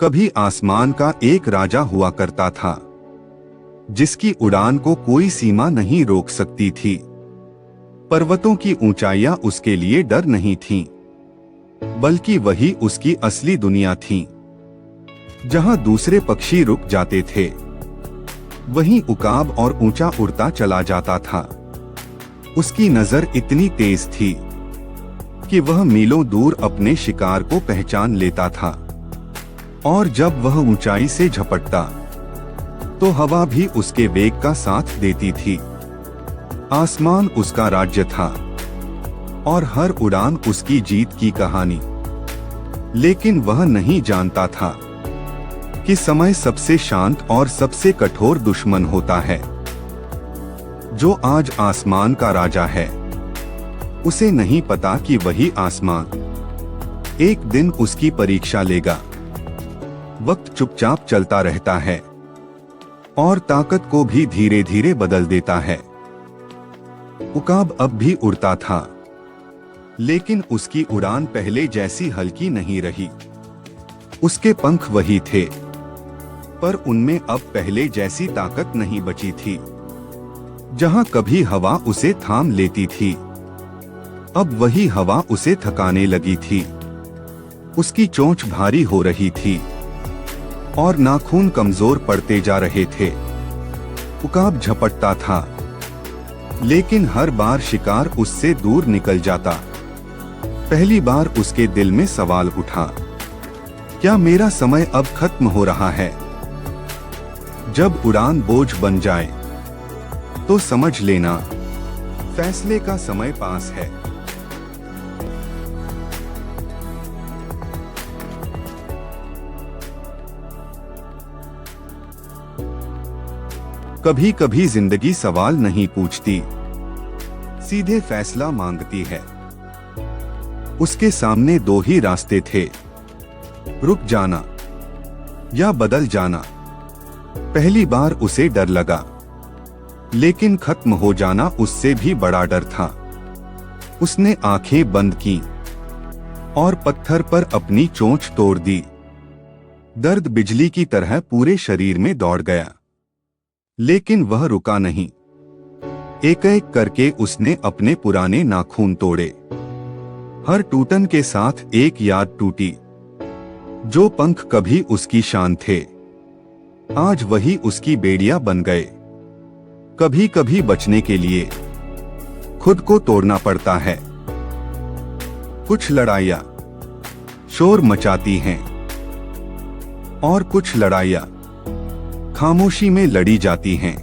कभी आसमान का एक राजा हुआ करता था, जिसकी उड़ान को कोई सीमा नहीं रोक सकती थी। पर्वतों की ऊंचाइयां उसके लिए डर नहीं थीं, बल्कि वही उसकी असली दुनिया थी। जहां दूसरे पक्षी रुक जाते थे, वहीं उकाब और ऊंचा उड़ता चला जाता था। उसकी नजर इतनी तेज थी कि वह मीलों दूर अपने शिकार को पहचान लेता था, और जब वह ऊंचाई से झपटता तो हवा भी उसके वेग का साथ देती थी। आसमान उसका राज्य था और हर उड़ान उसकी जीत की कहानी। लेकिन वह नहीं जानता था कि समय सबसे शांत और सबसे कठोर दुश्मन होता है। जो आज आसमान का राजा है, उसे नहीं पता कि वही आसमान एक दिन उसकी परीक्षा लेगा। वक्त चुपचाप चलता रहता है और ताकत को भी धीरे धीरे बदल देता है। उकाब अब भी उड़ता था, लेकिन उसकी उड़ान पहले जैसी हल्की नहीं रही। उसके पंख वही थे, पर उनमें अब पहले जैसी ताकत नहीं बची थी। जहां कभी हवा उसे थाम लेती थी, अब वही हवा उसे थकाने लगी थी। उसकी चोंच भारी हो रही थी और नाखून कमजोर पड़ते जा रहे थे। उकाब झपटता था, लेकिन हर बार शिकार उससे दूर निकल जाता। पहली बार उसके दिल में सवाल उठा, क्या मेरा समय अब खत्म हो रहा है? जब उड़ान बोझ बन जाए तो समझ लेना, फैसले का समय पास है। कभी कभी जिंदगी सवाल नहीं पूछती, सीधे फैसला मांगती है। उसके सामने दो ही रास्ते थे, रुक जाना या बदल जाना। पहली बार उसे डर लगा, लेकिन खत्म हो जाना उससे भी बड़ा डर था। उसने आंखें बंद की और पत्थर पर अपनी चोंच तोड़ दी। दर्द बिजली की तरह पूरे शरीर में दौड़ गया, लेकिन वह रुका नहीं। एक एक करके उसने अपने पुराने नाखून तोड़े। हर टूटन के साथ एक याद टूटी। जो पंख कभी उसकी शान थे, आज वही उसकी बेड़ियां बन गए। कभी कभी बचने के लिए खुद को तोड़ना पड़ता है। कुछ लड़ाइयां शोर मचाती हैं और कुछ लड़ाइयां खामोशी में लड़ी जाती हैं।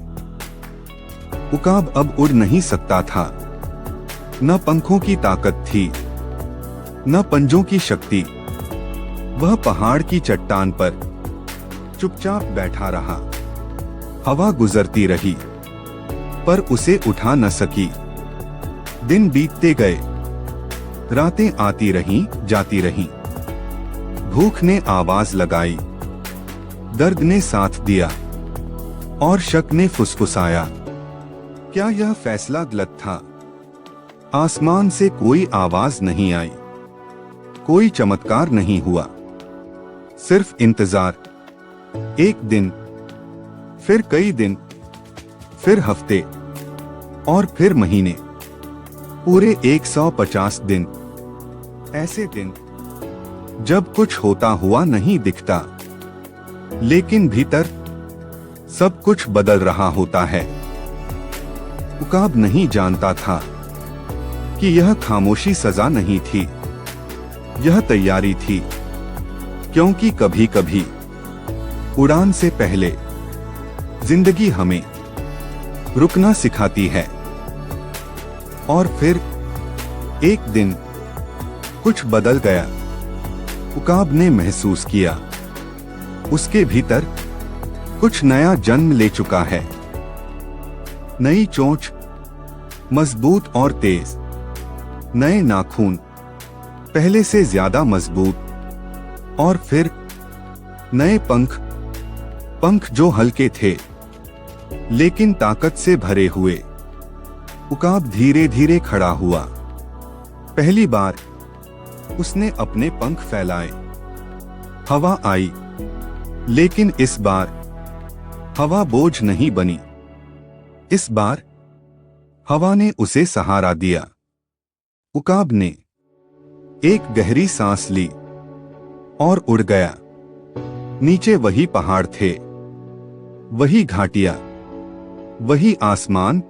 उकाब अब उड़ नहीं सकता था। न पंखों की ताकत थी, न पंजों की शक्ति। वह पहाड़ की चट्टान पर चुपचाप बैठा रहा। हवा गुजरती रही, पर उसे उठा न सकी। दिन बीतते गए, रातें आती रहीं, जाती रहीं। भूख ने आवाज लगाई, दर्द ने साथ दिया और शक ने फुसफुसाया। क्या यह फैसला गलत था? आसमान से कोई आवाज नहीं आई, कोई चमत्कार नहीं हुआ, सिर्फ इंतजार। एक दिन, फिर कई दिन, फिर हफ्ते और फिर महीने। पूरे 150 दिन। ऐसे दिन जब कुछ होता हुआ नहीं दिखता, लेकिन भीतर सब कुछ बदल रहा होता है। उकाब नहीं जानता था कि यह खामोशी सजा नहीं थी, यह तैयारी थी। क्योंकि कभी कभी उड़ान से पहले जिंदगी हमें रुकना सिखाती है। और फिर एक दिन कुछ बदल गया। उकाब ने महसूस किया, उसके भीतर कुछ नया जन्म ले चुका है। नई चोंच, मजबूत और तेज। नए नाखून, पहले से ज्यादा मजबूत। और फिर नए पंख, पंख जो हल्के थे लेकिन ताकत से भरे हुए। उकाब धीरे धीरे खड़ा हुआ। पहली बार उसने अपने पंख फैलाए, हवा आई, लेकिन इस बार हवा बोझ नहीं बनी। इस बार हवा ने उसे सहारा दिया। उकाब ने एक गहरी सांस ली और उड़ गया। नीचे वही पहाड़ थे, वही घाटियां, वही आसमान,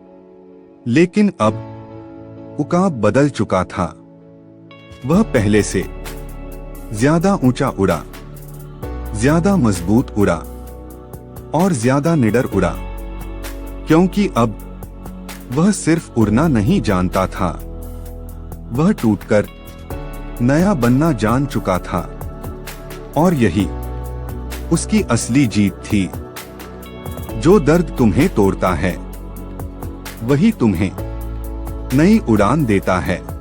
लेकिन अब उकाब बदल चुका था। वह पहले से ज्यादा ऊंचा उड़ा, ज्यादा मजबूत उड़ा और ज्यादा निडर उड़ा, क्योंकि अब वह सिर्फ उड़ना नहीं जानता था, वह टूटकर नया बनना जान चुका था। और यही उसकी असली जीत थी। जो दर्द तुम्हें तोड़ता है, वही तुम्हें नई उड़ान देता है।